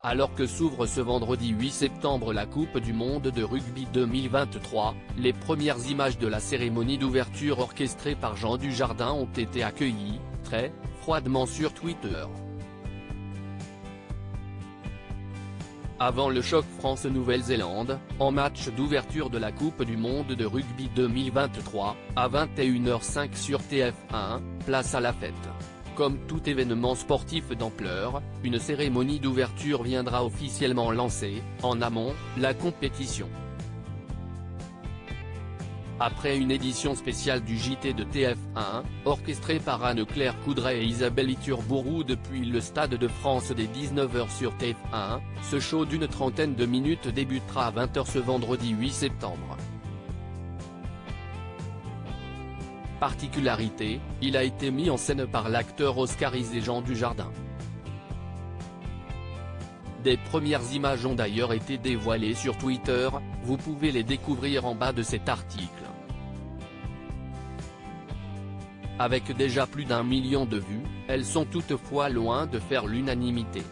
Alors que s'ouvre ce vendredi 8 septembre la Coupe du monde de rugby 2023, les premières images de la cérémonie d'ouverture orchestrée par Jean Dujardin ont été accueillies, très froidement sur Twitter. Avant le choc France-Nouvelle-Zélande, en match d'ouverture de la Coupe du monde de rugby 2023, à 21h05 sur TF1, place à la fête. Comme tout événement sportif d'ampleur, une cérémonie d'ouverture viendra officiellement lancer, en amont, la compétition. Après une édition spéciale du JT de TF1, orchestrée par Anne-Claire Coudray et Isabelle Iturbourou depuis le Stade de France dès 19h sur TF1, ce show d'une trentaine de minutes débutera à 20h ce vendredi 8 septembre. Particularité, il a été mis en scène par l'acteur oscarisé Jean Dujardin. Des premières images ont d'ailleurs été dévoilées sur Twitter, vous pouvez les découvrir en bas de cet article. Avec déjà plus d'1 million de vues, elles sont toutefois loin de faire l'unanimité.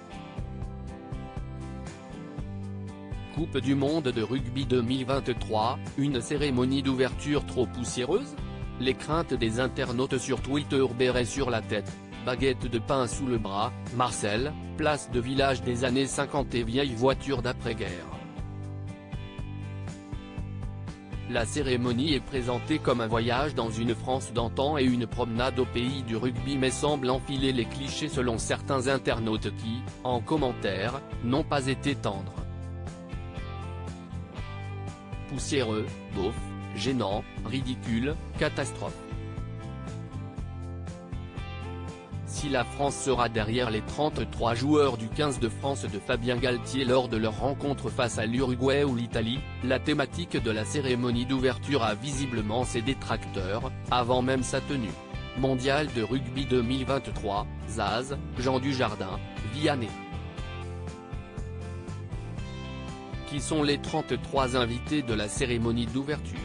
Coupe du monde de rugby 2023, une cérémonie d'ouverture trop poussiéreuse ? Les craintes des internautes sur Twitter béret sur la tête, baguette de pain sous le bras, Marcel, place de village des années 50 et vieille voiture d'après-guerre. La cérémonie est présentée comme un voyage dans une France d'antan et une promenade au pays du rugby mais semble enfiler les clichés selon certains internautes qui, en commentaire, n'ont pas été tendres. Poussiéreux, beauf, gênant, ridicule, catastrophe. Si la France sera derrière les 33 joueurs du 15 de France de Fabien Galtier lors de leur rencontre face à l'Uruguay ou l'Italie, la thématique de la cérémonie d'ouverture a visiblement ses détracteurs, avant même sa tenue. Mondial de rugby 2023, Zaz, Jean Dujardin, Vianney. Qui sont les 33 invités de la cérémonie d'ouverture?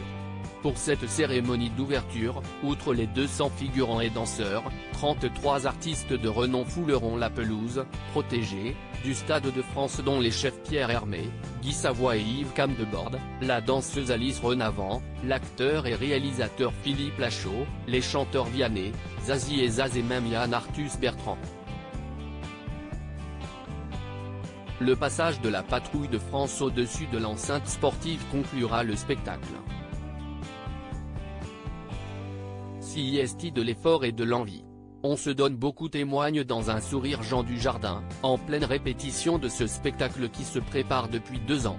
Pour cette cérémonie d'ouverture, outre les 200 figurants et danseurs, 33 artistes de renom fouleront la pelouse, protégée, du Stade de France dont les chefs Pierre Hermé, Guy Savoy et Yves Camdebord, la danseuse Alice Renavant, l'acteur et réalisateur Philippe Lachaud, les chanteurs Vianney, Zazie et Zaz et même Yann Arthus Bertrand. Le passage de la patrouille de France au-dessus de l'enceinte sportive conclura le spectacle. CIST de l'effort et de l'envie. On se donne beaucoup témoigne dans un sourire Jean Dujardin, en pleine répétition de ce spectacle qui se prépare depuis 2 ans.